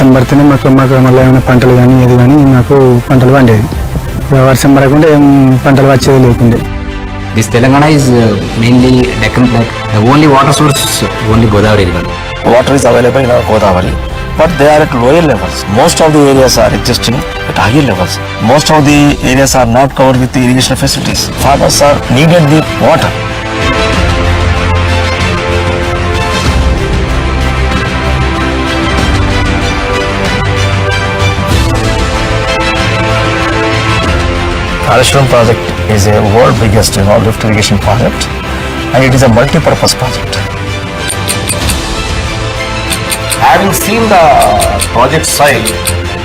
వర్షం పడితేనే మాకు మళ్ళీ ఏమైనా పంటలు కానీ ఏది కానీ మాకు పంటలు పండేది. వర్షం పడకుండా ఏం పంటలు వచ్చేది లేకుండే. This Telangana is mainly Deccan, like the only water source, only Godavari river. Water is available in our Godavari, but they are at lower levels. Most of the areas are existing at higher levels. Most of the areas are not covered with the irrigation facilities. Farmers are needed the water. Kaleshwaram project is a world biggest lift irrigation project, and it is a multi-purpose project. Having seen the project site,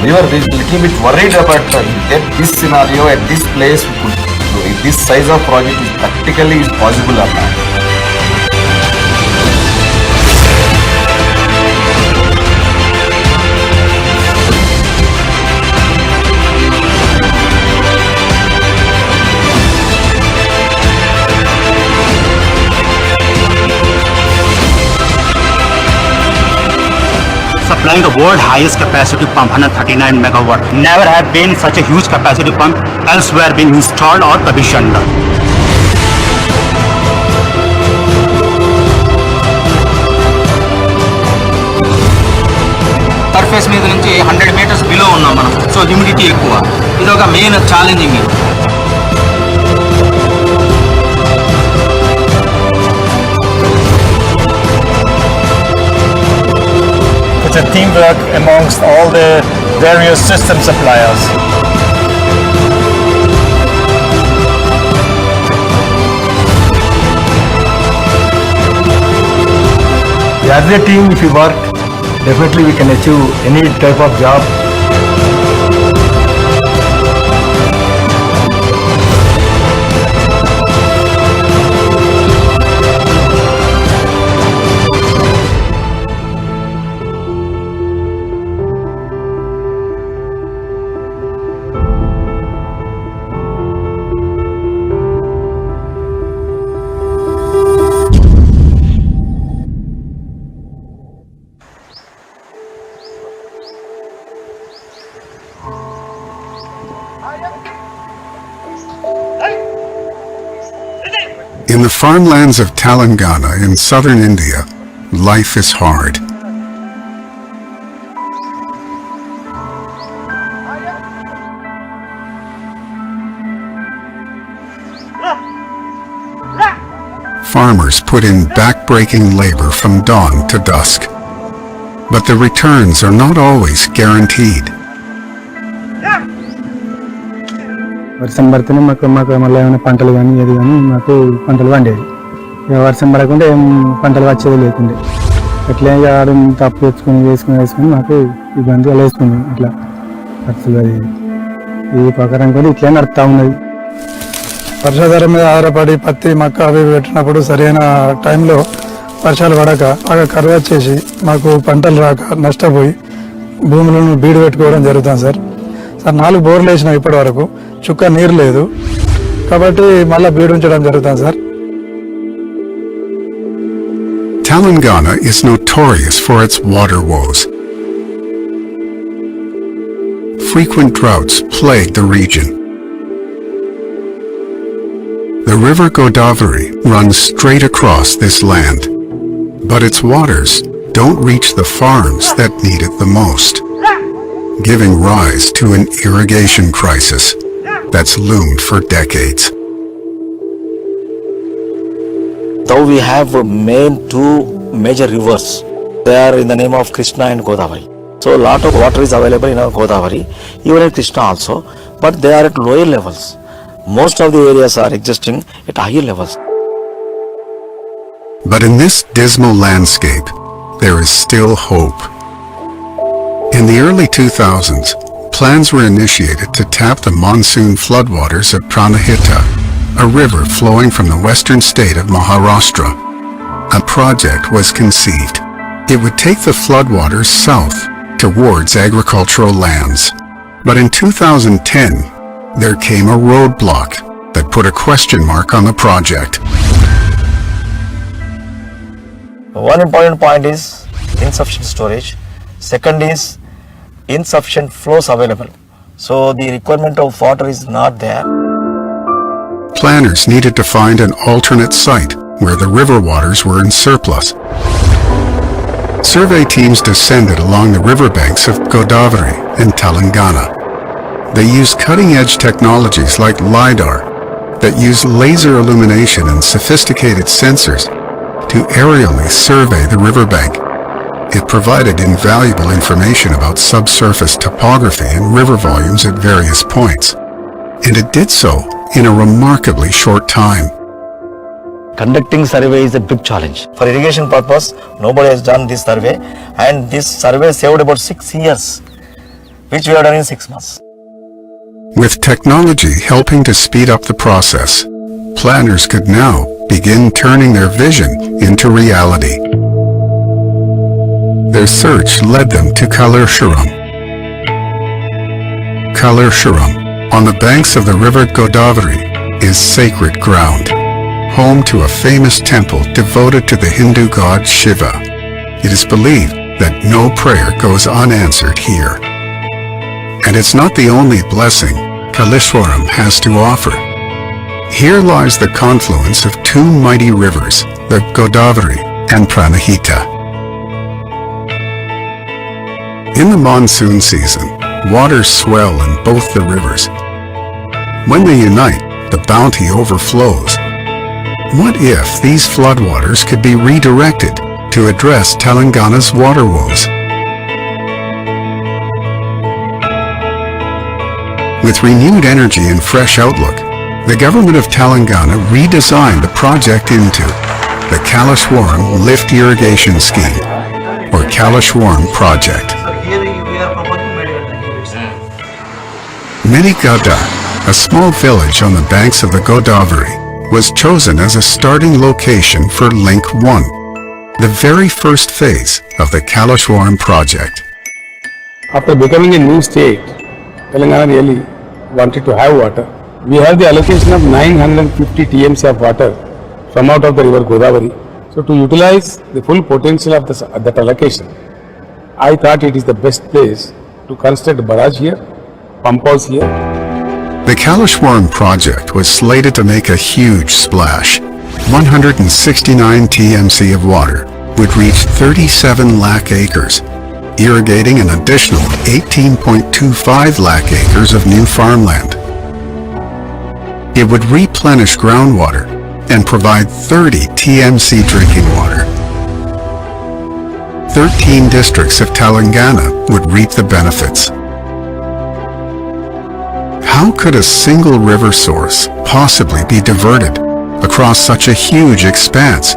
we were a little bit worried about at this scenario, at this place, we could do it. This size of project is practically possible or not. Supplying the world highest capacity pump, 139 megawatt. Never have been such a huge capacity pump elsewhere been installed or commissioned. Surface మీద నుంచి 100 meters below ఉన్నాం మనం. So humidity ఎక్కువ, ఇది ఒక main challenging. It's a teamwork amongst all the various system suppliers. As a team, if we work, definitely we can achieve any type of job. In the farmlands of Telangana in southern India, life is hard. Farmers put in back-breaking labor from dawn to dusk, but the returns are not always guaranteed. వర్షం పడితేనే మాకు మళ్ళీ ఏమైనా పంటలు కానీ ఏది కానీ మాకు పంటలు పండేది. వర్షం పడకుండా ఏం పంటలు వచ్చేది లేకుండే. ఎట్లా ఆడు తప్పు వేసుకుని మాకు ఇబ్బంది అలా వేసుకుంది. ఇట్లా ఖర్చులు అది ఈ ప్రకారం కూడా ఇట్లా నడుస్తూ ఉన్నది. వర్షాధారం మీద ఆధారపడి పత్తి మక్క అవి పెట్టినప్పుడు సరైన టైంలో వర్షాలు పడక బాగా కరువు వచ్చేసి మాకు పంటలు రాక నష్టపోయి భూములను బీడు పెట్టుకోవడం జరుగుతుంది సార్. 4 బోర్లు వేసినాం ఇప్పటి వరకు, చుక్క నీరు లేదు కాబట్టి మళ్ళీ బీడు ఉంచడం జరుగుతుంది sir. Telangana is notorious for its water woes. Frequent droughts plague the region. The river Godavari runs straight across this land, but its waters don't reach the farms that need it the most, giving rise to an irrigation crisis that's loomed for decades. Though we have two major rivers, they are in the name of Krishna and Godavari. So a lot of water is available in our Godavari, even in Krishna also, but they are at lower levels. Most of the areas are existing at higher levels. But in this dismal landscape, there is still hope. In the early 2000s, plans were initiated to tap the monsoon floodwaters of Pranahita, a river flowing from the western state of Maharashtra. A project was conceived. It would take the floodwaters south towards agricultural lands. But in 2010, there came a roadblock that put a question mark on the project. One important point is insufficient storage. Second is insufficient flows available. So the requirement of water is not there. Planners needed to find an alternate site where the river waters were in surplus. Survey teams descended along the riverbanks of Godavari in Telangana. They used cutting-edge technologies like LiDAR that use laser illumination and sophisticated sensors to aerially survey the riverbank. It provided invaluable information about subsurface topography and river volumes at various points, and it did so in a remarkably short time. Conducting survey is a big challenge. For irrigation purpose, nobody has done this survey, and this survey saved about 6 years, which we have done in 6 months. With technology helping to speed up the process, planners could now begin turning their vision into reality. Their search led them to Kalachuram. Kalachuram, on the banks of the river Godavari, is sacred ground, home to a famous temple devoted to the Hindu god Shiva. It is believed that no prayer goes unanswered here. And it's not the only blessing Kalachuram has to offer. Here lies the confluence of two mighty rivers, the Godavari and Pranahita. In the monsoon season, waters swell in both the rivers. When they unite, the bounty overflows. What if these floodwaters could be redirected to address Telangana's water woes? With renewed energy and fresh outlook, the government of Telangana redesigned the project into the Kalachuram Lift Irrigation Scheme, or Kalachuram Project. Minigada, a small village on the banks of the Godavari, was chosen as a starting location for Link 1, the very first phase of the Kalachuram project. After becoming a new state, Telangana really wanted to have water. We have the allocation of 950 TMC of water from out of the river Godavari. So to utilize the full potential of that allocation, I thought it is the best place to construct a barrage here, pump house here. The Kalachuram project was slated to make a huge splash. 169 TMC of water would reach 37 lakh acres, irrigating an additional 18.25 lakh acres of new farmland. It would replenish groundwater and provide 30 TMC drinking water. 13 districts of Telangana would reap the benefits. How could a single river source possibly be diverted across such a huge expanse,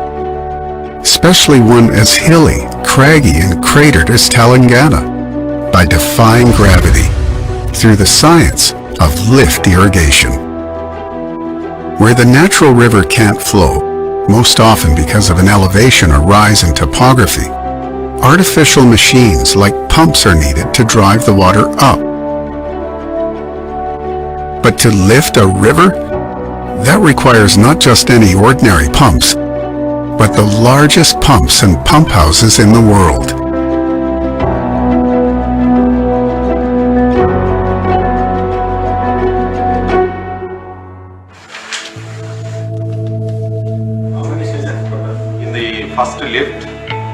especially one as hilly, craggy, and cratered as Telangana? By defying gravity through the science of lift irrigation. Where the natural river can't flow, most often because of an elevation or rise in topography, artificial machines like pumps are needed to drive the water up. But to lift a river, that requires not just any ordinary pumps, but the largest pumps and pump houses in the world. In the first lift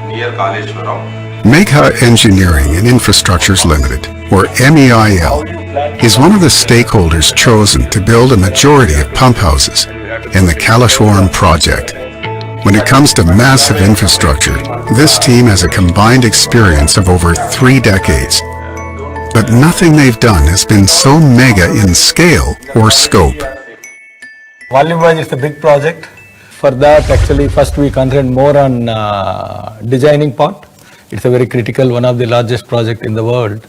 near Kalachuram, Megha Engineering and Infrastructures Limited, or MEIL, is one of the stakeholders chosen to build a majority of pump houses in the Kalachuram project. When it comes to massive infrastructure, this team has a combined experience of over 3 decades. But nothing they've done has been so mega in scale or scope. Volume-wise, it's a big project. For that, actually, first we concentrated more on designing part. It's a very critical, one of the largest project in the world.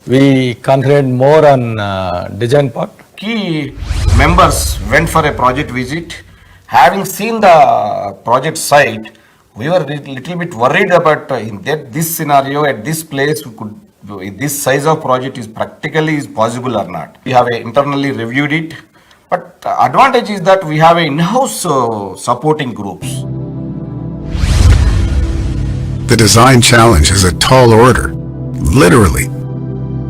We concentrated more on design part. key members went for a project visit. Having seen the project site, we were a little bit worried about in this scenario at this place we could this size of project is practically is possible or not. We have internally reviewed it, but advantage is that we have in-house supporting groups. The design challenge is a tall order, literally.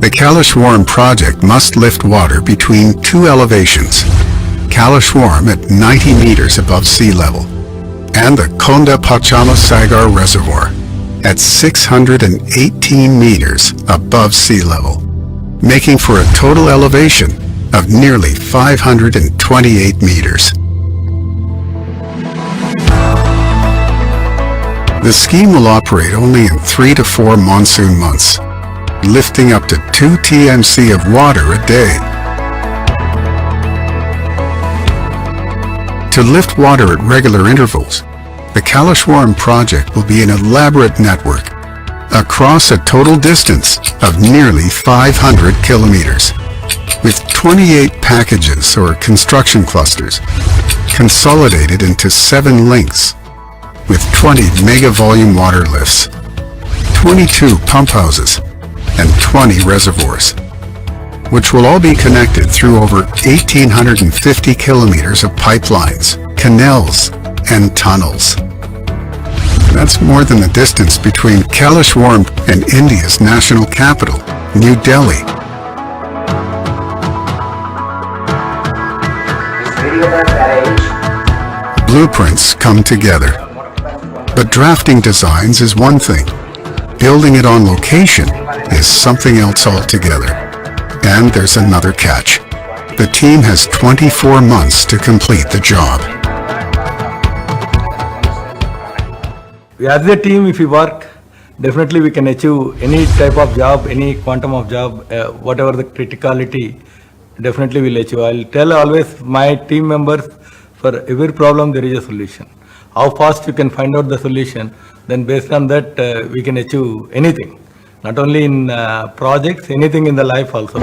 The Kaleshwaram project must lift water between two elevations, Kaleshwaram at 90 meters above sea level and the Konda Pachama Sagar Reservoir at 618 meters above sea level, making for a total elevation of nearly 528 meters. The scheme will operate only in 3 to 4 monsoon months, lifting up to 2 TMC of water a day. To lift water at regular intervals, the Kaleshwaram project will be an elaborate network across a total distance of nearly 500 kilometers, with 28 packages or construction clusters consolidated into 7 links, with 20 mega-volume water lifts, 22 pump houses, and 20 reservoirs, which will all be connected through over 1,850 kilometers of pipelines, canals, and tunnels. That's more than the distance between Kaleshwaram and India's national capital, New Delhi. Blueprints come together. But drafting designs is one thing. Building it on location is something else altogether. And there's another catch. The team has 24 months to complete the job. As a team, if we work, definitely we can achieve any type of job, any quantum of job, whatever the criticality, definitely we'll achieve. I'll tell always my team members, for every problem there is a solution. How fast you can find out the solution, then based on that we can achieve anything. Not only in projects, anything in the life also.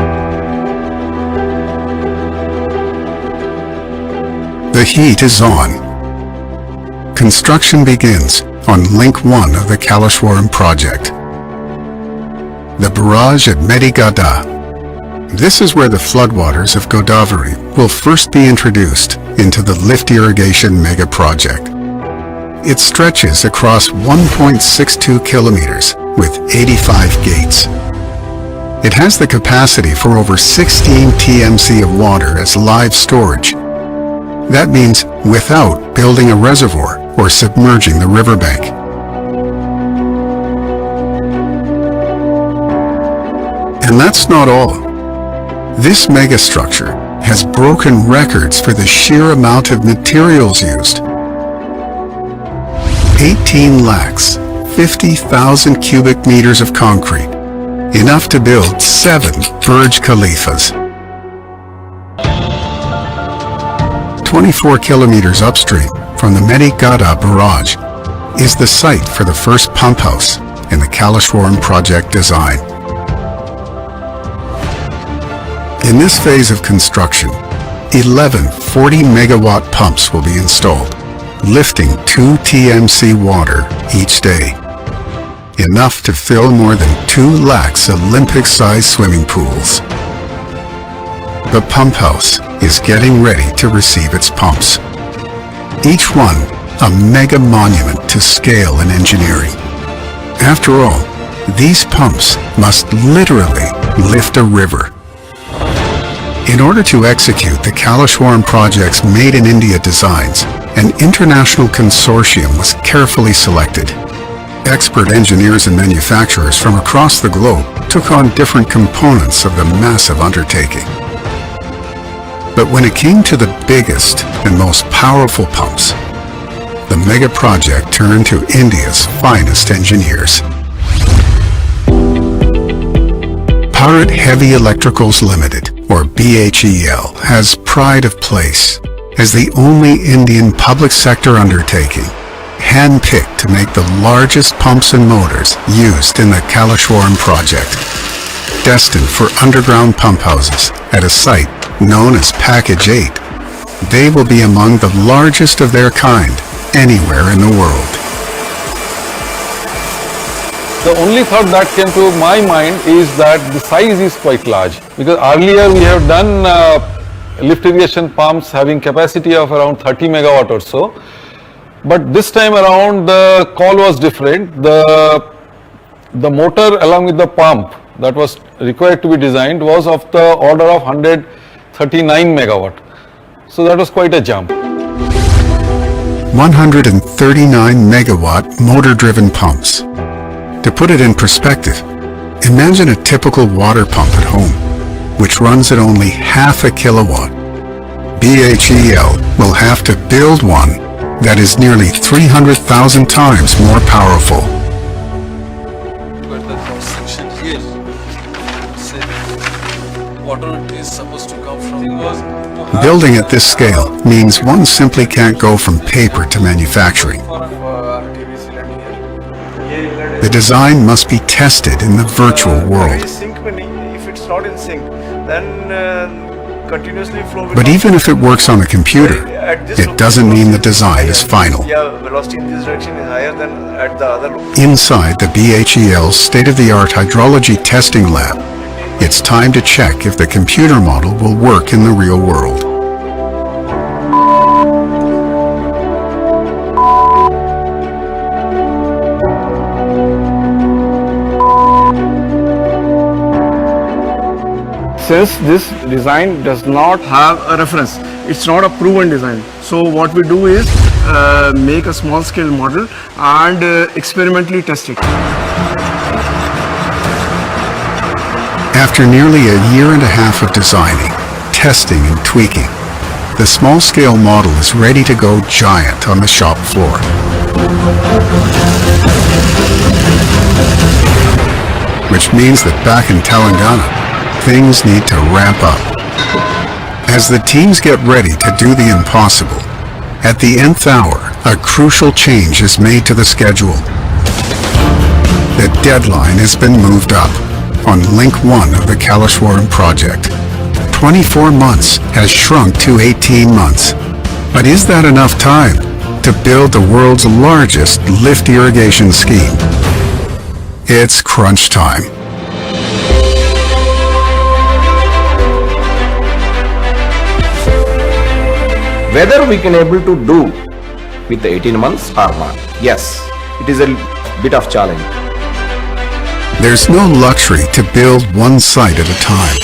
The heat is on. Construction begins on Link 1 of the Kaleshwaram project, the barrage at Medigada. This is where the floodwaters of Godavari will first be introduced into the lift irrigation mega project. It stretches across 1.62 kilometers with 85 gates. It has the capacity for over 16 TMC of water as live storage. That means without building a reservoir or submerging the riverbank. And that's not all. This megastructure has broken records for the sheer amount of materials used. 18 lakhs, 50,000 cubic meters of concrete, enough to build 7 Burj Khalifas. 24 kilometers upstream from the Medigada barrage is the site for the first pump house in the Kaleshwaram project design. In this phase of construction, 11 40-megawatt pumps will be installed, lifting 2 TMC water each day, enough to fill more than 2 lakhs Olympic-sized swimming pools. The pump house is getting ready to receive its pumps, each one a mega monument to scale and engineering. After all, these pumps must literally lift a river. In order to execute the Kaleshwaram project's Made in India designs, an international consortium was carefully selected. Expert engineers and manufacturers from across the globe took on different components of the massive undertaking. But when it came to the biggest and most powerful pumps, the mega project turned to India's finest engineers. Bharat Heavy Electricals Limited, or BHEL, has pride of place as the only Indian public sector undertaking hand-picked to make the largest pumps and motors used in the Kaleshwaram project, destined for underground pump houses at a site known as Package 8. They will be among the largest of their kind anywhere in the world. The only thought that came to my mind is that the size is quite large, because earlier we have done lift irrigation pumps having capacity of around 30 megawatt or so, but this time around the call was different. The motor along with the pump that was required to be designed was of the order of 139 megawatt. So that was quite a jump. 139 megawatt motor-driven pumps. To put it in perspective, imagine a typical water pump at home, which runs at only half a kilowatt. BHEL will have to build one that is nearly 300,000 times more powerful. But the cross section here, say, water is supposed to come from. Building at this scale means one simply can't go from paper to manufacturing. The design must be tested in the virtual world. If it's not in sync, then continuously flow. But even if it works on a computer, it doesn't mean the design is final. Yeah, velocity in this direction is higher than at the other location. Inside the BHEL state-of-the-art hydrology testing lab, it's time to check if the computer model will work in the real world. Since this design does not have a reference, it's not a proven design. So what we do is make a small scale model and experimentally test it. After nearly a year and a half of designing, testing and tweaking, the small scale model is ready to go giant on the shop floor. Which means that back in Telangana, things need to ramp up. As the teams get ready to do the impossible, at the nth hour, a crucial change is made to the schedule. The deadline has been moved up on Link 1 of the Kaleshwaram project. 24 months has shrunk to 18 months. But is that enough time to build the world's largest lift irrigation scheme? It's crunch time. Whether we can able to do with the 18 months or not, yes, it is a bit of challenge. There's no luxury to build one site at a time.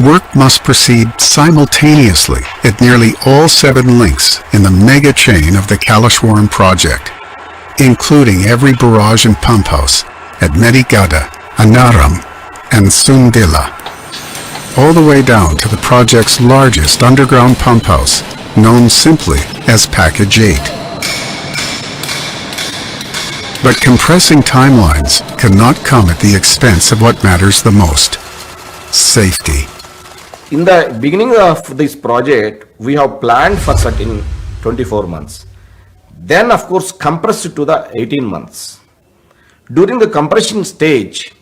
Work must proceed simultaneously at nearly all 7 links in the mega chain of the Kaleshwaram project, including every barrage and pump house at Medigada, Anaram, and Sundila, all the way down to the project's largest underground pump house, known simply as Package 8. But compressing timelines cannot come at the expense of what matters the most: safety. In the beginning of this project, we have planned for certain 24 months. Then, of course, compressed to the 18 months. During the compression stage,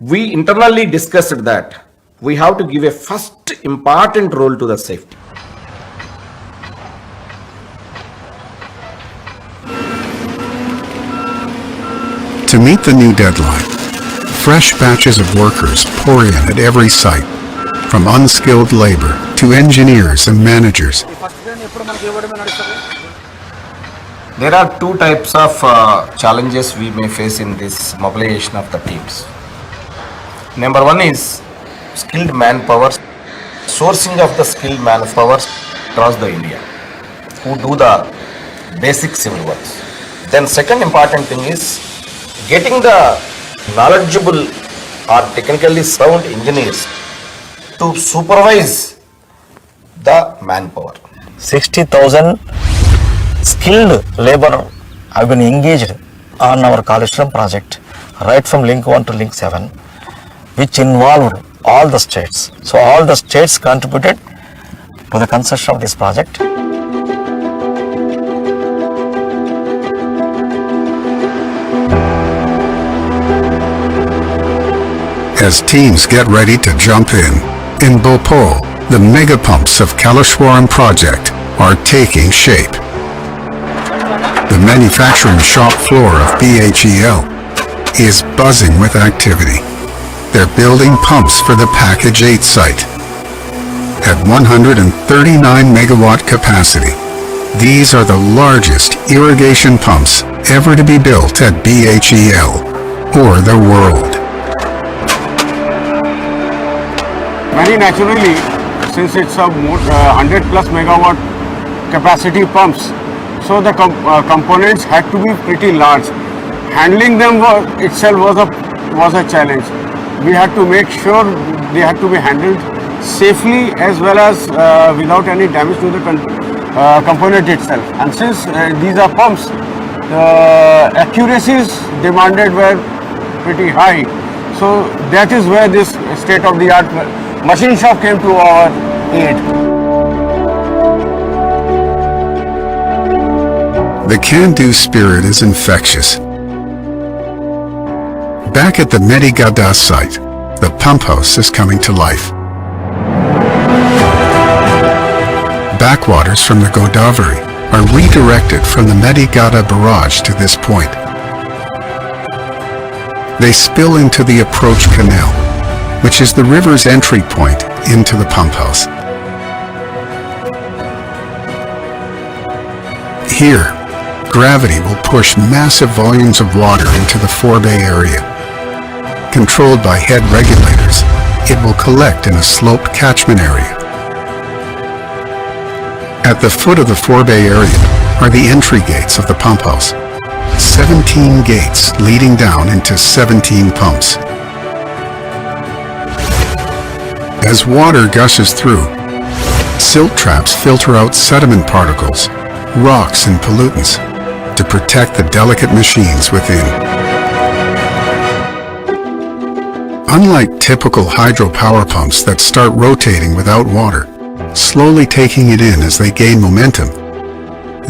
we internally discussed that we have to give a first important role to the safety. To meet the new deadline, fresh batches of workers pour in at every site, from unskilled labor to engineers and managers. There are two types of challenges we may face in this mobilization of the teams. Number one is skilled manpower, sourcing of the skilled manpower across the India who do the basic civil works. Then second important thing is getting the knowledgeable or technically sound engineers to supervise the manpower. 60,000 skilled labor have been engaged on our Kaleshwaram project right from link 1 to link 7, which involved all the states. So all the states contributed to the construction of this project. As teams get ready to jump in Bhopal, the mega pumps of Kaleshwaram project are taking shape. The manufacturing shop floor of BHEL is buzzing with activity. They're building pumps for the Package 8 site. At 139 megawatt capacity, these are the largest irrigation pumps ever to be built at BHEL or the world. Very naturally, since it's a 100 plus megawatt capacity pumps, so the components had to be pretty large. Handling them itself was a challenge. We had to make sure they had to be handled safely as well as without any damage to the component itself. And since these are pumps, the accuracies demanded were pretty high. So that is where this state-of-the-art machine shop came to our aid. The can-do spirit is infectious. Back at the Medigada site, the pump house is coming to life. Backwaters from the Godavari are redirected from the Medigada barrage to this point. They spill into the approach canal, which is the river's entry point into the pump house. Here, gravity will push massive volumes of water into the forebay area. Controlled by head regulators, it will collect in a sloped catchment area. At the foot of the forebay area are the entry gates of the pump house. 17 gates leading down into 17 pumps. As water gushes through, silt traps filter out sediment particles, rocks and pollutants to protect the delicate machines within. Unlike typical hydropower pumps that start rotating without water, slowly taking it in as they gain momentum,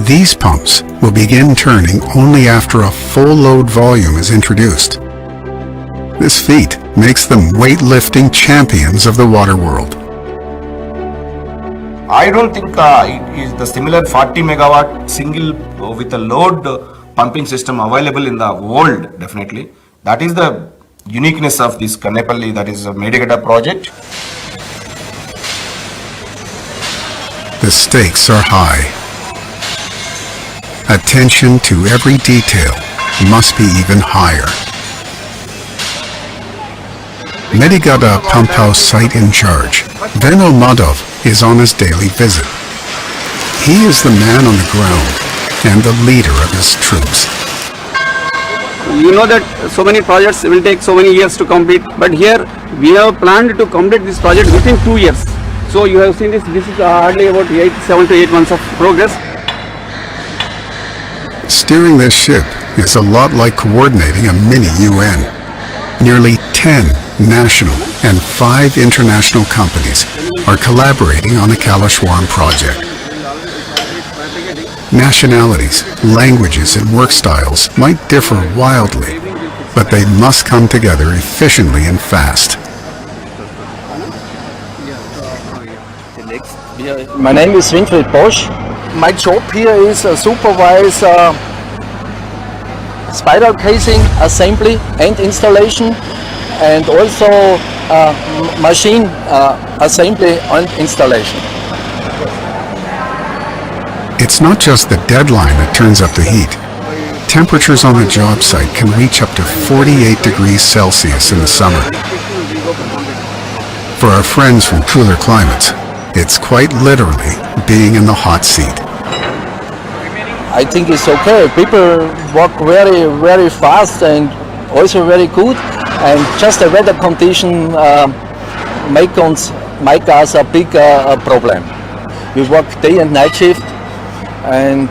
these pumps will begin turning only after a full load volume is introduced. This feat makes them weightlifting champions of the water world. I don't think it is the similar 40 megawatt single with a load pumping system available in the world, definitely. That is the uniqueness of this Kannepalli, that is a Medigada project. The stakes are high. Attention to every detail must be even higher. Medigada pump house site in charge, Veno Madhav, is on his daily visit. He is the man on the ground and the leader of his troops. You know that so many projects will take so many years to complete, but here we have planned to complete this project within 2 years. So you have seen this is hardly about 7 to 8 months of progress. Steering this ship is a lot like coordinating a mini UN. Nearly 10 national and 5 international companies are collaborating on the Kalashwaram project. Nationalities, languages, and work styles might differ wildly, but they must come together efficiently and fast. My name is Winfried Bosch. My job here is supervise spiral casing assembly and installation, and also machine assembly and installation. It's not just the deadline that turns up the heat. Temperatures on the job site can reach up to 48 degrees Celsius in the summer. For our friends from cooler climates, it's quite literally being in the hot seat. I think it's okay. People work very, very fast and also very good. And just the weather condition make us a big problem. We work day and night shift, and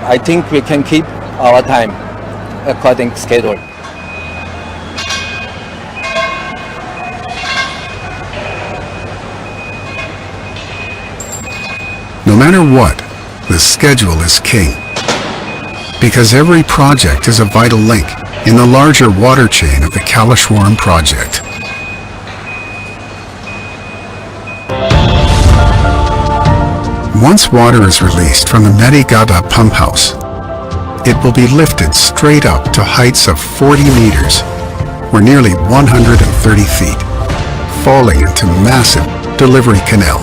I think we can keep our time according to schedule. No matter what, the schedule is king. Because every project is a vital link in the larger water chain of the Kalashwaram project. Once water is released from the Medigada pump house, it will be lifted straight up to heights of 40 meters, or nearly 130 feet, falling into massive delivery canal.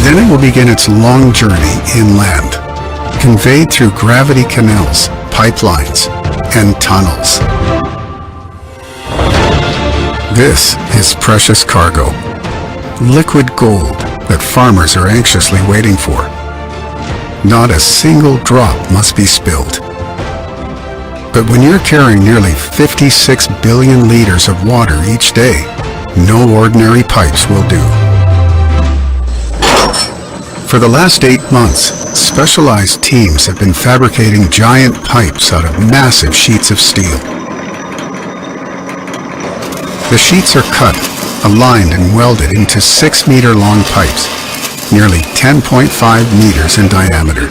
Then it will begin its long journey inland, conveyed through gravity canals pipelines and tunnels. This is precious cargo, liquid gold that farmers are anxiously waiting for. Not a single drop must be spilled. But when you're carrying nearly 56 billion liters of water each day, no ordinary pipes will do. For the last 8 months, specialized teams have been fabricating giant pipes out of massive sheets of steel. The sheets are cut, aligned and welded into 6-meter-long pipes, nearly 10.5 meters in diameter.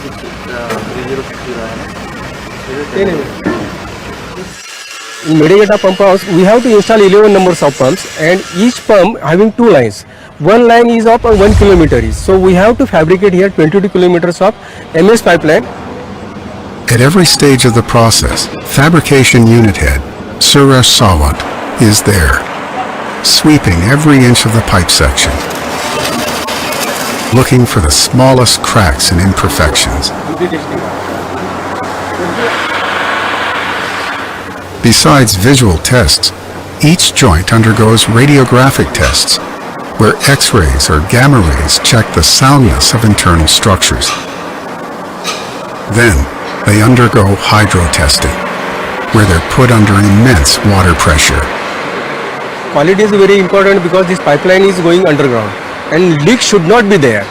In Medegata pump house, we have to install 11 numbers of pumps, and each pump having 2 lines. One line is of 1 kilometer. So we have to fabricate here 22 kilometers of MS pipeline. At every stage of the process, fabrication unit head Suresh Sawant is there, sweeping every inch of the pipe section, looking for the smallest cracks and imperfections. Besides visual tests, each joint undergoes radiographic tests, where X-rays or gamma rays check the soundness of internal structures. Then, they undergo hydro testing, where they're put under immense water pressure. Quality is very important because this pipeline is going underground and leak should not be there.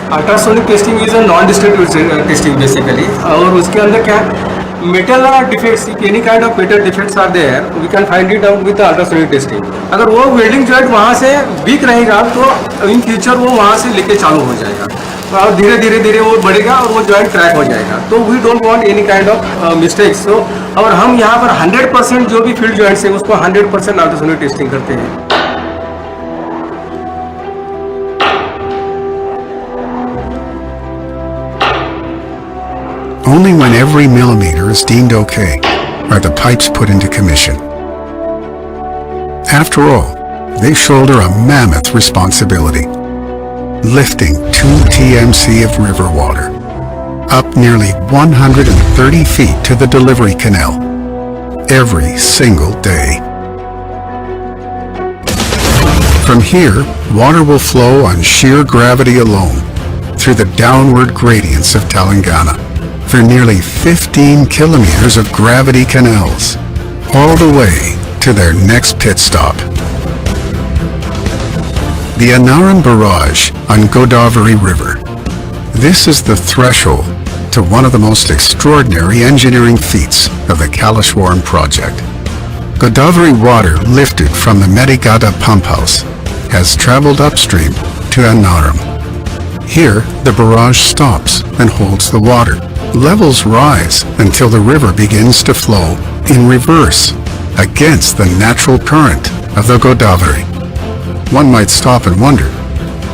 Ultrasonic testing is a non-destructive testing basically. और उसके अंदर क्या metal defects, if any kind of metal defects are there, we can find it out with the ultrasonic testing. अगर वो welding joint वहाँ से weak रहेगा तो in future वो वहाँ से लीकेज चालू हो जाएगा और धीरे वो बढ़ेगा और वो joint crack हो जाएगा. तो we don't want any kind of mistakes. So और हम यहाँ पर 100% जो भी field joints है उसको 100% ultrasonic testing करते हैं. Only when every millimeter is deemed okay are the pipes put into commission. After all, they shoulder a mammoth responsibility, lifting 2 TMC of river water, up nearly 130 feet to the delivery canal, every single day. From here, water will flow on sheer gravity alone through the downward gradients of Telangana, for nearly 15 kilometers of gravity canals, all the way to their next pit stop. The Anaram Barrage on Godavari River. This is the threshold to one of the most extraordinary engineering feats of the Kaleshwaram project. Godavari water lifted from the Medigada pump house has traveled upstream to Anaram. Here, the barrage stops and holds the water. Levels rise until the river begins to flow in reverse against the natural current of the Godavari. One might stop and wonder,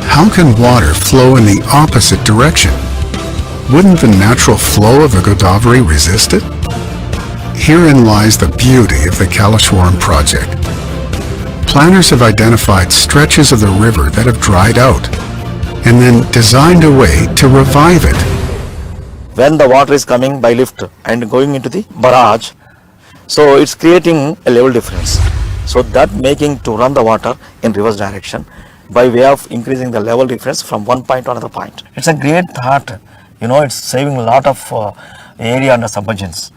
how can water flow in the opposite direction? Wouldn't the natural flow of the Godavari resist it? Herein lies the beauty of the Kaleshwaram project. Planners have identified stretches of the river that have dried out and then designed a way to revive it. When the water is coming by lift and going into the barrage, so it's creating a level difference. So that making to run the water in reverse direction by way of increasing the level difference from one point to another point. It's a great thought, it's saving a lot of area under submergence.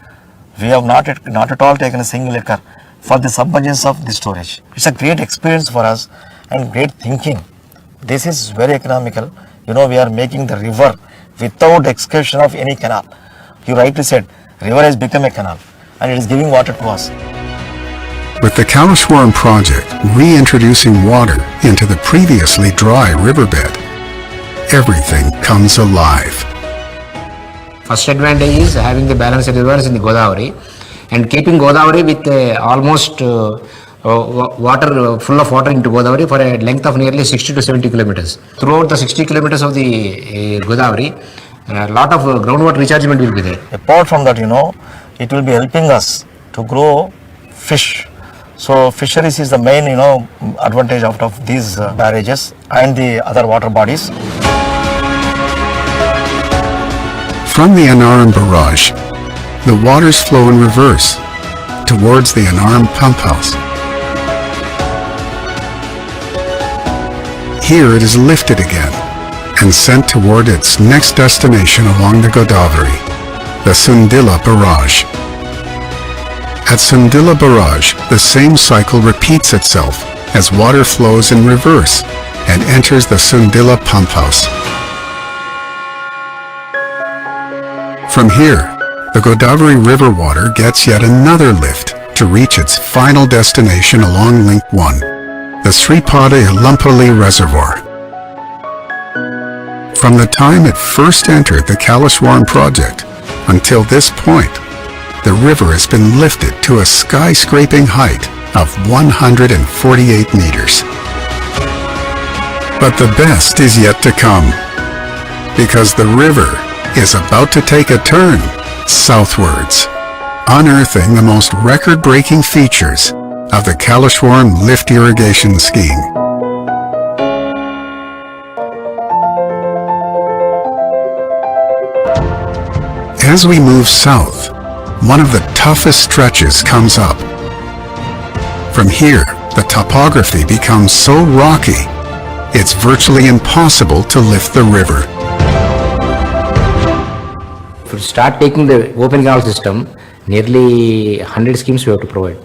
We have not at all taken a single acre for the submergence of the storage. It's a great experience for us and great thinking. This is very economical. We are making the river without excavation of any canal. You rightly said, river has become a canal and it is giving water to us. With the Kaleshwaram project reintroducing water into the previously dry riverbed, everything comes alive. First advantage is having the balanced rivers in the Godavari and keeping Godavari with almost water full of water into Godavari for a length of nearly 60 to 70 kilometers. Throughout the 60 kilometers of the Godavari, a lot of groundwater rechargement will be there. Apart from that, it will be helping us to grow fish. So fisheries is the main, advantage out of these barrages and the other water bodies. From the Anaram Barrage, the waters flow in reverse towards the unarmed pump house. Here it is lifted again and sent toward its next destination along the Godavari, the Sundilla Barrage. At Sundilla Barrage, the same cycle repeats itself as water flows in reverse and enters the Sundilla pump house. From here, the Godavari river water gets yet another lift to reach its final destination along Link 1, the Sripade Lumpali Reservoir. From the time it first entered the Kaleshwaram project until this point, the river has been lifted to a skyscraping height of 148 meters. But the best is yet to come, because the river is about to take a turn southwards, unearthing the most record-breaking features of the Kaleshwaram lift irrigation scheme. As we move south, one of the toughest stretches comes up. From here, the topography becomes so rocky, it's virtually impossible to lift the river. If you start taking the open canal system, nearly 100 schemes we have to provide.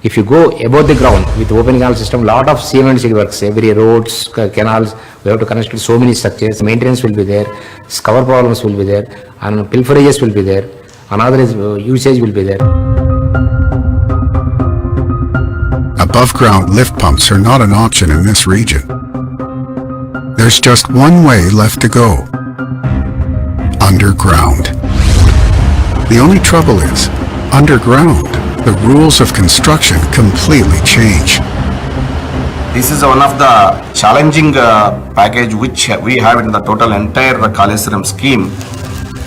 If you go above the ground with open canal system, lot of cement works, every roads, canals, we have to connect to so many structures, maintenance will be there, cover problems will be there, and pilferages will be there, another is usage will be there. Above ground lift pumps are not an option in this region. There's just one way left to go: underground. The only trouble is, underground, the rules of construction completely change. This is one of the challenging package which we have in the total entire Kaleshwaram scheme.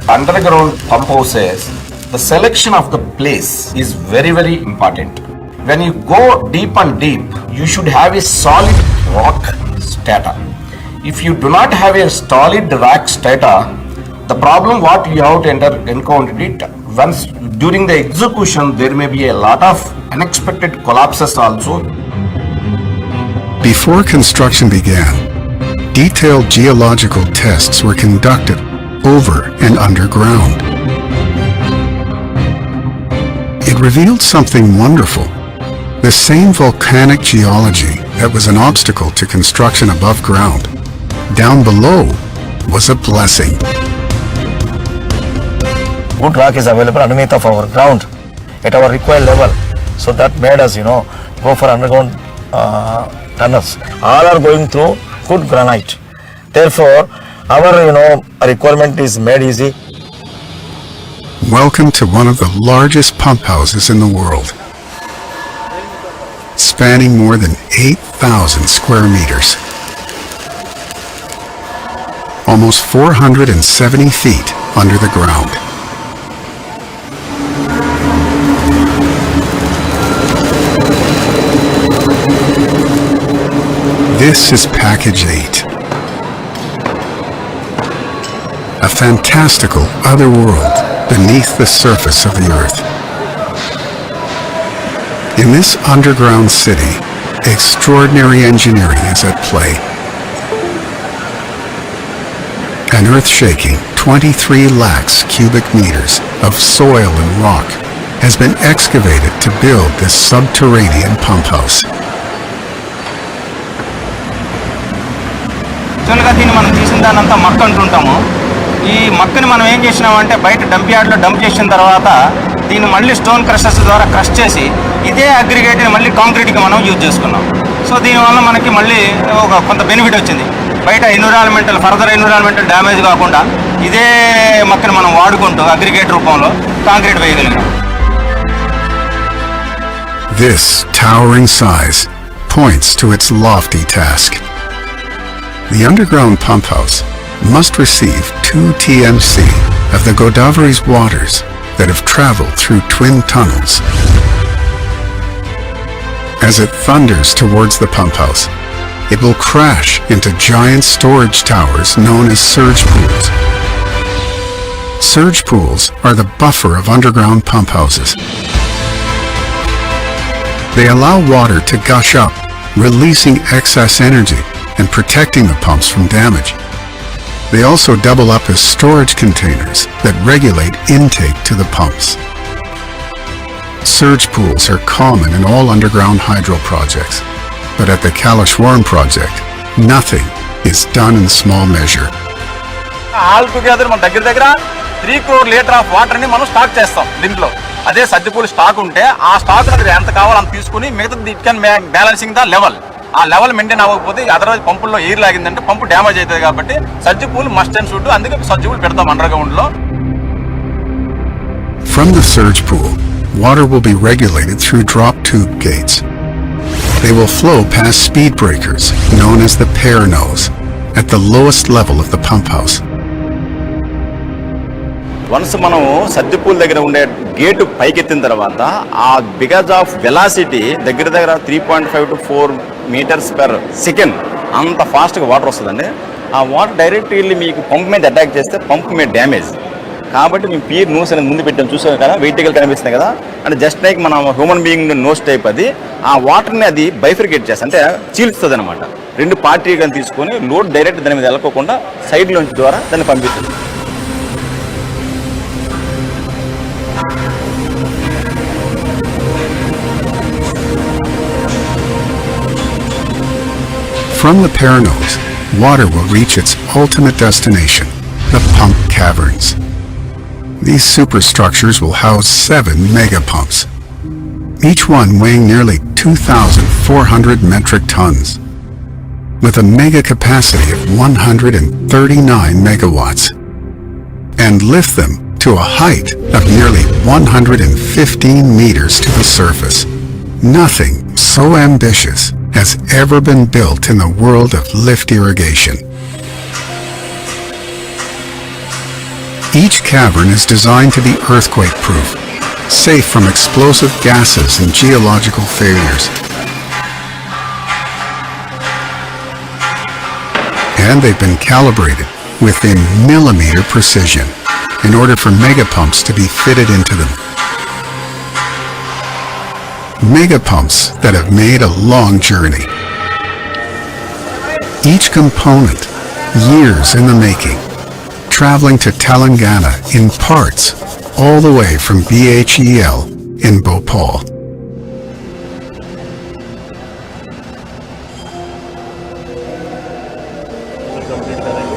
Underground pump houses, the selection of the place is very, very important. When you go deep and deep, you should have a solid rock strata. If you do not have a solid rock strata, the problem what you have to encounter it, once during the execution there may be a lot of unexpected collapses also. Before construction began, detailed geological tests were conducted over and underground. It revealed something wonderful. The same volcanic geology that was an obstacle to construction above ground, down below, was a blessing. Good rock is available underneath of our ground at our required level. So that made us, go for underground tunnels. All are going through good granite. Therefore, our, requirement is made easy. Welcome to one of the largest pump houses in the world, spanning more than 8,000 square meters. Almost 470 feet under the ground. This is Package 8. A fantastical other world beneath the surface of the earth. In this underground city, extraordinary engineering is at play. An earth-shaking 23 lakhs cubic meters of soil and rock has been excavated to build this subterranean pump house. యాక్చువల్గా దీన్ని మనం తీసిన దాన్ని అంతా మక్క అంటుంటాము. ఈ మక్కని మనం ఏం చేసినామంటే బయట డంప్ యార్డ్లో డంప్ చేసిన తర్వాత దీన్ని మళ్ళీ స్టోన్ క్రషర్స్ ద్వారా క్రష్ చేసి ఇదే అగ్రిగేట్ని మళ్ళీ కాంక్రీట్కి మనం యూజ్ చేసుకున్నాం. సో దీనివల్ల మనకి మళ్ళీ ఒక కొంత బెనిఫిట్ వచ్చింది. బయట ఫర్దర్ ఎన్విరాన్మెంటల్ డ్యామేజ్ కాకుండా ఇదే మక్కని మనం వాడుకుంటూ అగ్రిగేట్ రూపంలో concrete వేయగలిగాం. This towering size points to its lofty task. The underground pump house must receive 2 TMC of the Godavari's waters that have traveled through twin tunnels. As it thunders towards the pump house, it will crash into giant storage towers known as surge pools. Surge pools are the buffer of underground pump houses. They allow water to gush up, releasing excess energy and protecting the pumps from damage. They also double up as storage containers that regulate intake to the pumps. Surge pools are common in all underground hydro projects, but at the Kalashwaram project, nothing is done in small measure. All together మన దగ్గర 3 crore litre of water ని మనం stock చేస్తాం దీంట్లో. అదే surge pool stock ఉంటే ఆ stock ఎంత కావాలో అంత తీసుకుని మిగతా it can balancing the level. ఆ లెవెల్ మెయింటైన్ అవ్వకపోతే అదర్వైజ్ పంపుల్లో ఎయిర్ లాగిందంటే పంపు డ్యామేజ్ అవుతుంది కాబట్టి సర్జిపూల్ మస్ట్ అండ్ షుడ్, అందుకే సర్జిపూల్ పెడతాం అండర్ గ్రౌండ్ లో. From the surge pool, water will be regulated through drop tube gates. They will flow past speed breakers, known as the pair nose, at the lowest level of the pump house. Once మనం surge pool దగ్గర ఉండే gate పైకెత్తిన తర్వాత ఆ because of velocity దగ్గర 3.5 to 4 meters per second అంత ఫాస్ట్గా water వస్తుందండి. ఆ వాటర్ డైరెక్ట్ వెళ్ళి మీకు పంప్ మీద అటాక్ చేస్తే పంప్ మీద డ్యామేజ్. కాబట్టి మేము పీర్ నోస్ అనేది ముందు పెట్టాం, చూసాం కదా, వెయిటికల్ కనిపిస్తుంది కదా, అంటే జస్ట్ లైక్ మన హ్యూమన్ బీయింగ్ నోస్ టైప్ అది. ఆ వాటర్ని అది బైఫర్కేట్ చేస్తుంది, అంటే చీల్స్తుంది అనమాట. 2 పార్టీగా తీసుకొని లోడ్ డైరెక్ట్ దాని మీద వెళ్ళకోకుండా సైడ్ నుంచి ద్వారా దాన్ని పంపిస్తుంది. From the pair nose, water will reach its ultimate destination, the pump caverns. These superstructures will house 7 mega pumps, each one weighing nearly 2,400 metric tons, with a mega capacity of 139 megawatts, and lift them to a height of nearly 115 meters to the surface. Nothing so ambitious has ever been built in the world of lift irrigation. Each cavern is designed to be earthquake-proof, safe from explosive gases and geological failures. And they've been calibrated within millimeter precision in order for megapumps to be fitted into them. Megapumps that have made a long journey. Each component, years in the making, traveling to Telangana in parts, all the way from BHEL in Bhopal.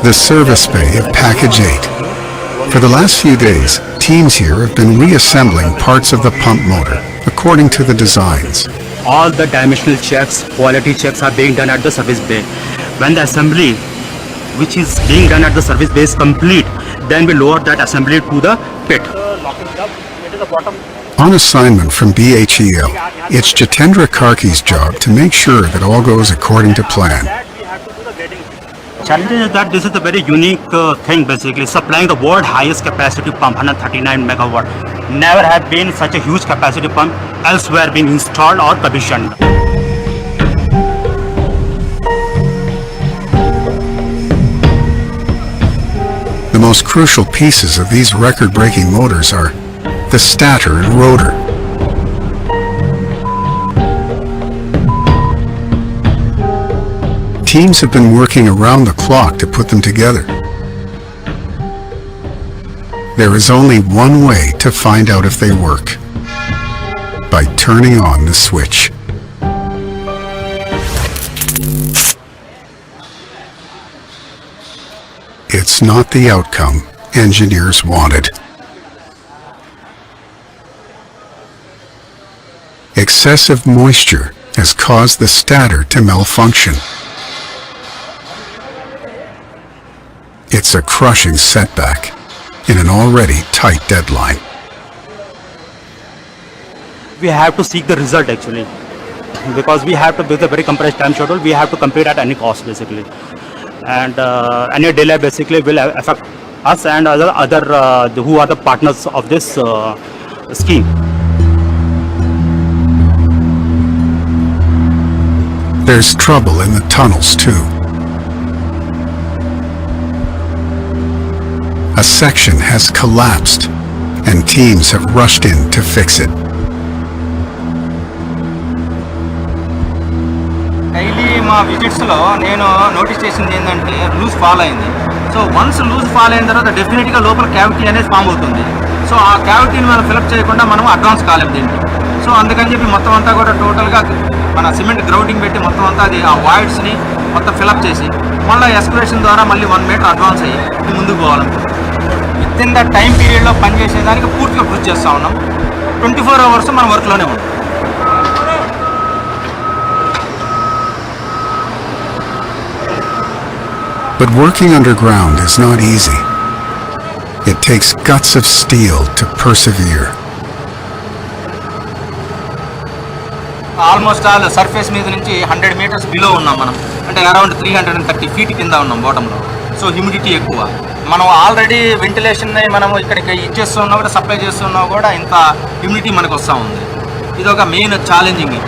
The service bay of Package 8. For the last few days, teams here have been reassembling parts of the pump motor according to the designs. All the dimensional checks, quality checks are being done at the service bay. When the assembly, which is being done at the service bay, is complete, then we lower that assembly to the pit. On assignment from BHEL, it's Jitendra Karki's job to make sure that all goes according to plan. Challenge is that this is a very unique thing, basically supplying the world highest capacity pump, 139 megawatt. Never have been such a huge capacity pump elsewhere being installed or commissioned. The most crucial pieces of these record-breaking motors are the stator and rotor. Teams have been working around the clock to put them together. There is only one way to find out if they work: by turning on the switch. It's not the outcome engineers wanted. Excessive moisture has caused the stator to malfunction. It's a crushing setback in an already tight deadline. We have to seek the result actually, because we have to, with a very compressed time schedule, we have to compete at any cost basically, and any delay basically will affect us and other who are the partners of this scheme. There's trouble in the tunnels too. a section has collapsed and teams have rushed in to fix it. Daily మా విజిట్స్లో నేను notice చేసింది ఏంటంటే loose fall అయింది. So once loose fall అయిన తర్వాత డెఫినెట్గా లోపల cavity అనేది ఫామ్ అవుతుంది. సో ఆ క్యావిటీని మనం ఫిలప్ చేయకుండా మనం అడ్వాన్స్ కాలేము దీనికి. సో అందుకని చెప్పి మొత్తం అంతా కూడా టోటల్గా మన సిమెంట్ గ్రౌటింగ్ పెట్టి మొత్తం అంతా అది ఆ వాయిడ్స్ని మొత్తం ఫిలప్ చేసి మళ్ళీ ఎస్కలేషన్ ద్వారా మళ్ళీ 1 మీటర్ అడ్వాన్స్ అయ్యి ముందుకు పోవాలనుకుంటున్నాం. విత్ ఇన్ ద టైం పీరియడ్లో పనిచేసేదానికి పూర్తిగా కృషి చేస్తూ ఉన్నాం. 24 hours మనం వర్క్లోనే ఉంటాం. But working underground is not easy. It takes guts of steel to persevere. Almost all surface మీద నుంచి 100 meters బిలో ఉన్నాం మనం. అంటే అరౌండ్ 330 feet కింద ఉన్నాం బాటంలో. సో హ్యూమిడిటీ ఎక్కువ. మనం ఆల్రెడీ వెంటిలేషన్ని మనం ఇక్కడికి ఇచ్చేస్తున్నా కూడా సప్లై చేస్తున్నా కూడా ఇంత హ్యూమిడిటీ మనకు వస్తూ ఉంది. ఇది ఒక main challenging.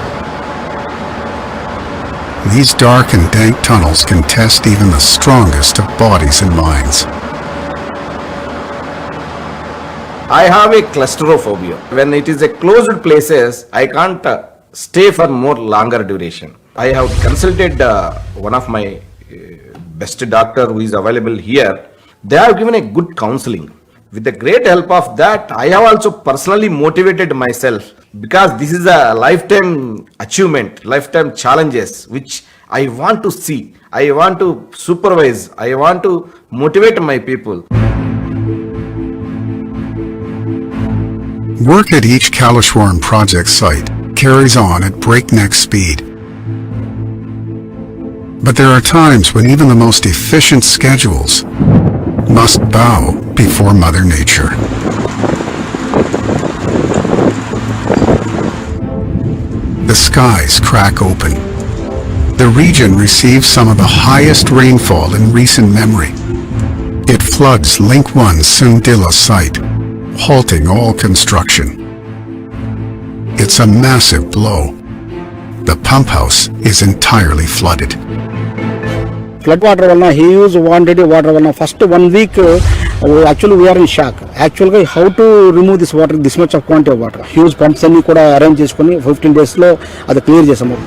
These dark and dank tunnels can test even the strongest of bodies and minds. I have a claustrophobia. When it is a closed places, I can't stay for more longer duration. I have consulted one of my best doctor who is available here. They have given a good counseling. With the great help of that, I have also personally motivated myself, because this is a lifetime achievement, lifetime challenges which I want to see. I want to supervise. I want to motivate my people. Work at each Kaleshwaram project site carries on at breakneck speed. But there are times when even the most efficient schedules must bow before Mother Nature. The skies crack open. The region receives some of the highest rainfall in recent memory. It floods Link 1's Sundila site, halting all construction. It's a massive blow. The pump house is entirely flooded. Flood water వలన huge quantity water వలన first 1 week actually we are in shock. యాక్చువల్గా how to remove this water, this much of quantity of water. Huge pumps అన్ని కూడా arrange చేసుకుని 15 daysలో అది clear చేసాము.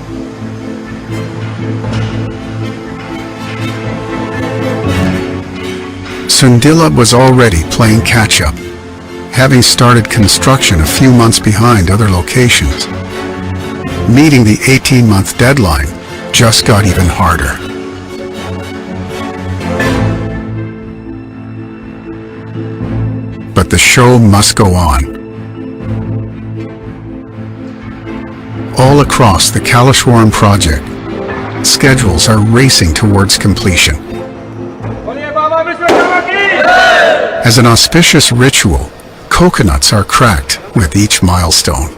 Sundila was already playing catch-up, having started construction a few months behind other locations. Meeting the 18-month deadline just got even harder. But the show must go on. All across the Kaleshwaram project, schedules are racing towards completion. As an auspicious ritual, coconuts are cracked with each milestone.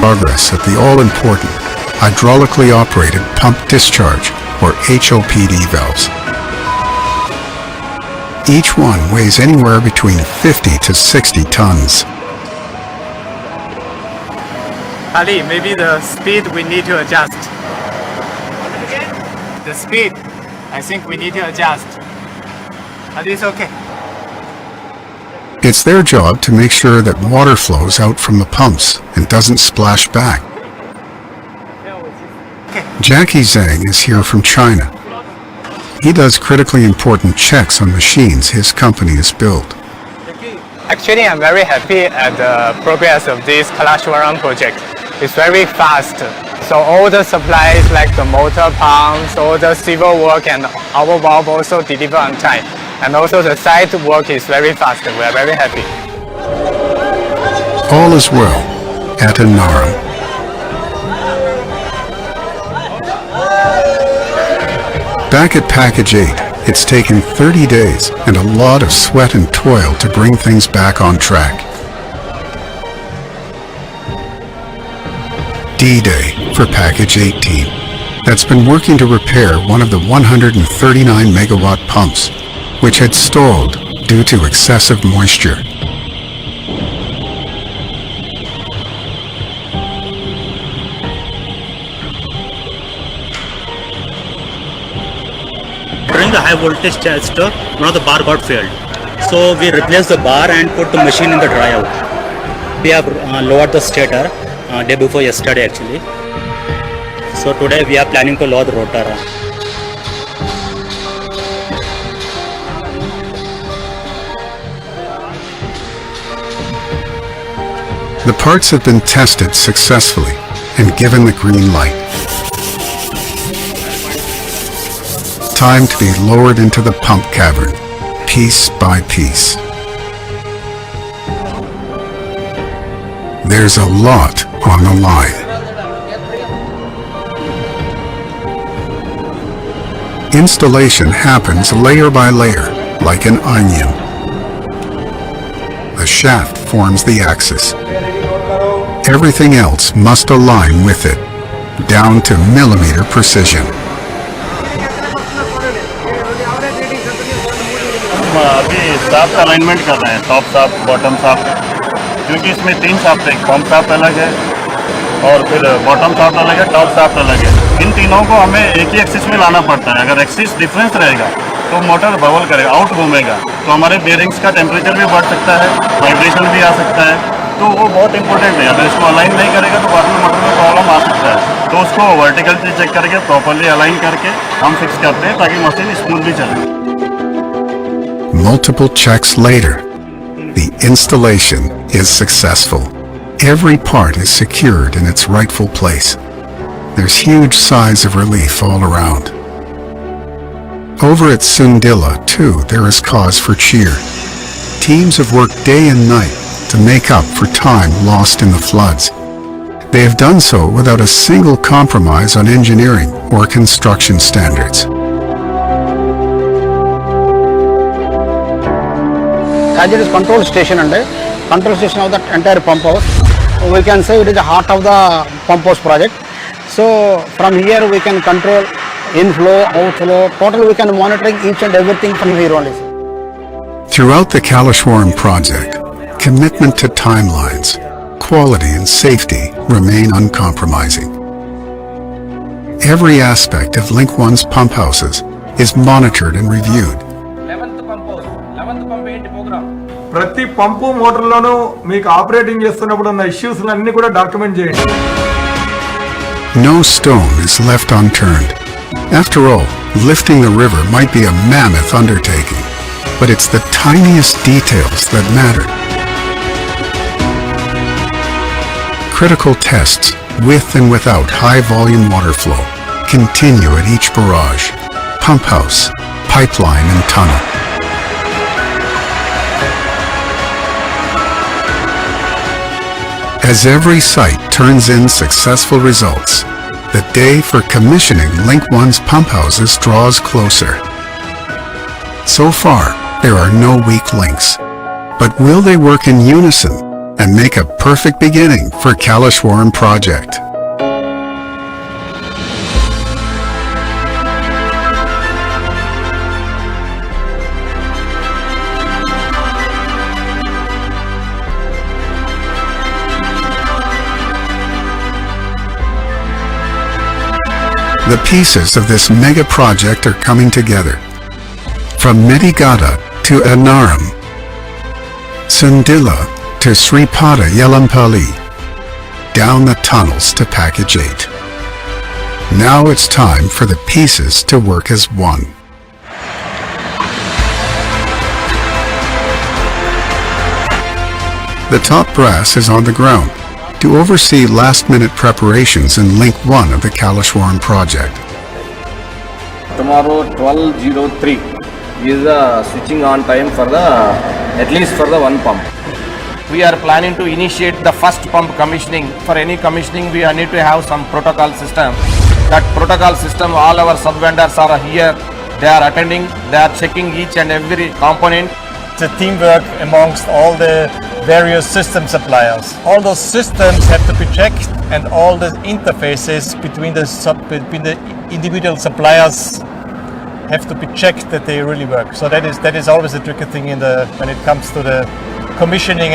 Progress at the all-important hydraulically operated pump discharge, or HOPD valves. Each one weighs anywhere between 50 to 60 tons. Ali, maybe the speed we need to adjust. The speed, I think we need to adjust. Ali, it's okay. It's their job to make sure that water flows out from the pumps and doesn't splash back. Jackie Zhang is here from China. He does critically important checks on machines his company has built. Actually, I'm very happy at the progress of this Kaleshwaram project. It's very fast. So all the supplies like the motor pumps, all the civil work and our valve also deliver on time. And also the site work is very fast. We are very happy. All is well at Anaram. Back at Package 8, it's taken 30 days and a lot of sweat and toil to bring things back on track. D-Day for Package 18, that's been working to repair one of the 139 megawatt pumps, which had stalled due to excessive moisture. high voltage test, one of the bar got failed. So we replaced the bar and put the machine in the dry out. We have lowered the stator day before yesterday actually. So today we are planning to lower the rotor. The parts have been tested successfully and given the green light. Time to be lowered into the pump cavern, piece by piece. There's a lot on the line. Installation happens layer by layer, like an onion. The shaft forms the axis. Everything else must align with it, down to millimeter precision. अभी shaft alignment कर रहे हैं, top shaft, bottom shaft, क्योंकि इसमें 3 shaft है, pump shaft अलग है और फिर बॉटम शाफ्ट अलग है, टॉप शाफ्ट अलग है। इन तीनों को हमें एक ही एक्सिस में लाना पड़ता है। अगर एक्सिस डिफरेंस रहेगा तो मोटर बबल करेगा, आउट घूमेगा, तो हमारे बेरिंग्स का टेम्परेचर भी बढ़ सकता है, वाइब्रेशन भी आ सकता है, तो वो बहुत इंपॉर्टेंट है। अगर इसको अलाइन नहीं करेगा तो बाद में मोटर में प्रॉब्लम आ सकता है। तो उसको वर्टिकल से चेक करके प्रॉपरली अलाइन करके हम फिक्स करते हैं ताकि मशीन स्मूथ भी चले। Multiple checks later, the installation is successful. Every part is secured in its rightful place. There's huge sighs of relief all around. Over at Sundilla, too, there is cause for cheer. Teams have worked day and night to make up for time lost in the floods. They have done so without a single compromise on engineering or construction standards. As it is control station and control station of the entire pump house, we can say it is the heart of the pump house project. So from here we can control inflow, outflow, total we can monitoring each and everything from here only. Throughout the Kaleshwaram project, commitment to timelines, quality and safety remain uncompromising. Every aspect of Link 1's pump houses is monitored and reviewed. ప్రతి పంపు మోటార్లోనూ మీకు operating చేస్తున్నప్పుడు ఉన్న issues అన్ని కూడా document చేయండి. No stone is left unturned. After all, lifting the river might be a mammoth undertaking, but it's the tiniest details that matter. Critical tests with and without high volume water flow continue at each barrage, pump house, pipeline and tunnel. As every site turns in successful results, the day for commissioning Link 1's pump houses draws closer. So far, there are no weak links. But will they work in unison and make a perfect beginning for Kaleshwaram project? The pieces of this mega project are coming together. From Medigada to Anaram, Sundilla to Sripada Yelampalli, down the tunnels to Package 8. Now it's time for the pieces to work as one. The top brass is on the ground to oversee last-minute preparations in Link 1 of the Kaleshwaram project. Tomorrow 12:03 is the switching on time for the, at least for the one pump. We are planning to initiate the first pump commissioning. For any commissioning we need to have some protocol system. That protocol system, all our sub-vendors are here, they are attending, they are checking each and every component. It's a teamwork amongst all the various system suppliers. All those systems have to be checked, and all the interfaces between the individual suppliers have to be checked that they really work. So that is always a tricky thing when it comes to the commissioning.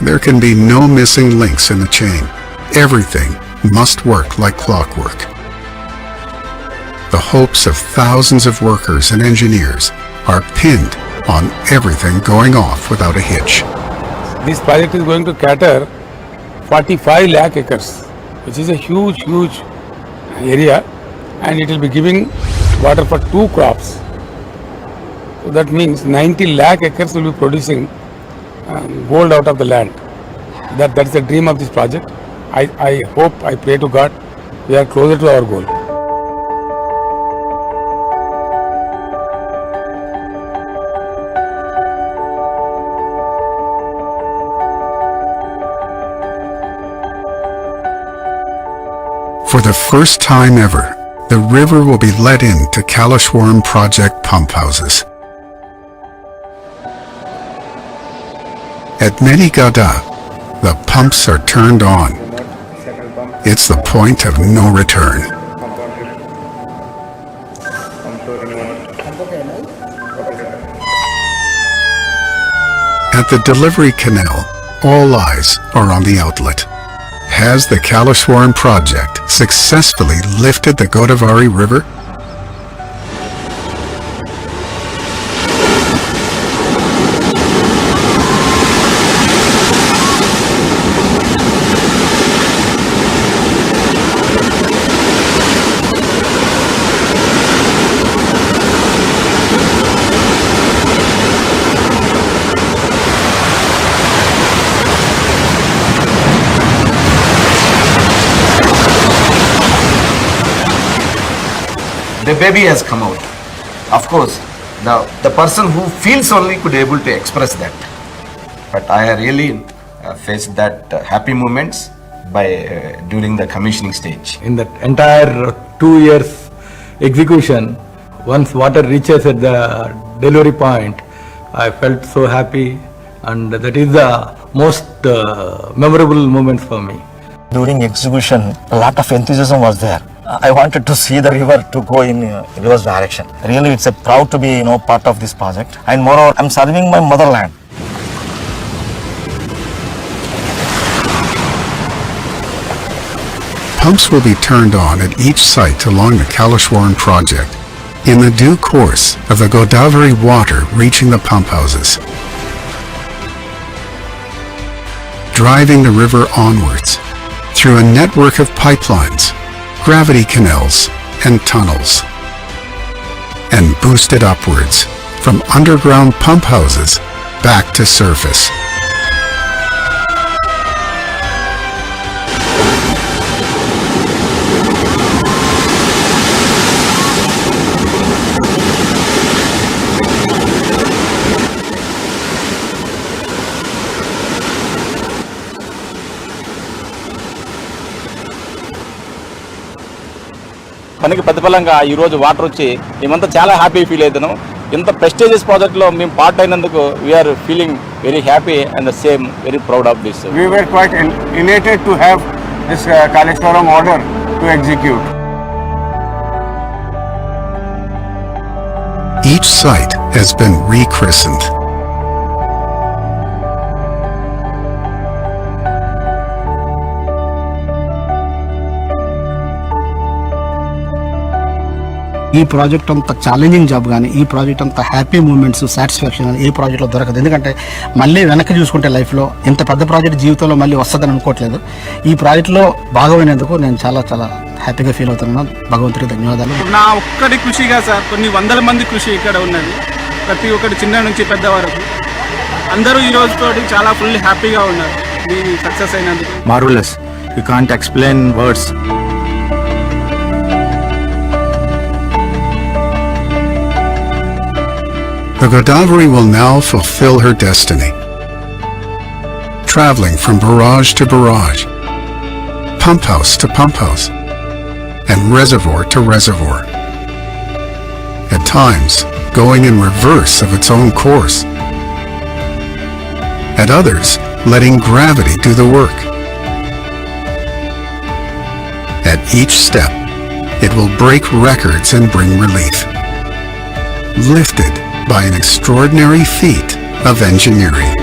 There can be no missing links in the chain. Everything must work like clockwork. the hopes of thousands of workers and engineers are pinned on everything going off without a hitch. This project is going to cater 45 lakh acres, which is a huge area, and it will be giving water for 2 crops. So that means 90 lakh acres will be producing gold out of the land. That's the dream of this project. I hope, I pray to God, we are closer to our goal. For the first time ever, the river will be let into Kaleshwaram project pump houses. At many Gada, the pumps are turned on. It's the point of no return. At the delivery canal, all eyes are on the outlet. Has the Kaleshwaram project successfully lifted the Godavari River? The baby has come out. Of course, the person who feels only could able to express that. But I really faced that happy moments by during the commissioning stage. In that entire 2 years execution, once water reaches at the delivery point, I felt so happy, and that is the most memorable moments for me. During execution, a lot of enthusiasm was there. I wanted to see the river to go in reverse direction. Really, it's a proud to be part of this project. And moreover, I'm serving my motherland. Pumps will be turned on at each site along the Kaleshwaram project in the due course of the Godavari water reaching the pump houses, driving the river onwards through a network of pipelines, gravity canals and tunnels, and boosted upwards from underground pump houses back to surface. పనికి ప్రతిఫలంగా ఈరోజు water వచ్చి మేమంతా చాలా happy feel అవుతున్నాం. ఇంత prestigious ప్రాజెక్ట్లో మేము పార్ట్ అయినందుకు we are feeling very happy and the same very proud of this. We were quite elated to have this Kaleshwaram order to execute. Each site has been rechristened. ఈ project అంత challenging job కానీ ఈ project అంత happy moments satisfaction కానీ ఏ ప్రాజెక్ట్లో దొరకదు. ఎందుకంటే మళ్ళీ వెనక్కి చూసుకుంటే లైఫ్లో ఇంత పెద్ద ప్రాజెక్ట్ జీవితంలో మళ్ళీ వస్తుందని అనుకోవట్లేదు. ఈ ప్రాజెక్ట్లో భాగమైనందుకు నేను చాలా చాలా హ్యాపీగా ఫీల్ అవుతున్నాను. భగవంతుడికి ధన్యవాదాలు. నా ఒక్కడి కృషిగా సార్ కొన్ని వందల మంది కృషి ఇక్కడ ఉన్నది. ప్రతి ఒక్కటి చిన్న నుంచి పెద్ద వరకు అందరూ ఈ రోజుతో చాలా ఫుల్ హ్యాపీగా ఉన్నారు ఈ సక్సెస్ అయినందుకు. Marvelous. You can't explain words. The Godavari will now fulfill her destiny, traveling from barrage to barrage, pump house to pump house, and reservoir to reservoir, at times going in reverse of its own course, at others letting gravity do the work. At each step, it will break records and bring relief, lifted by an extraordinary feat of engineering.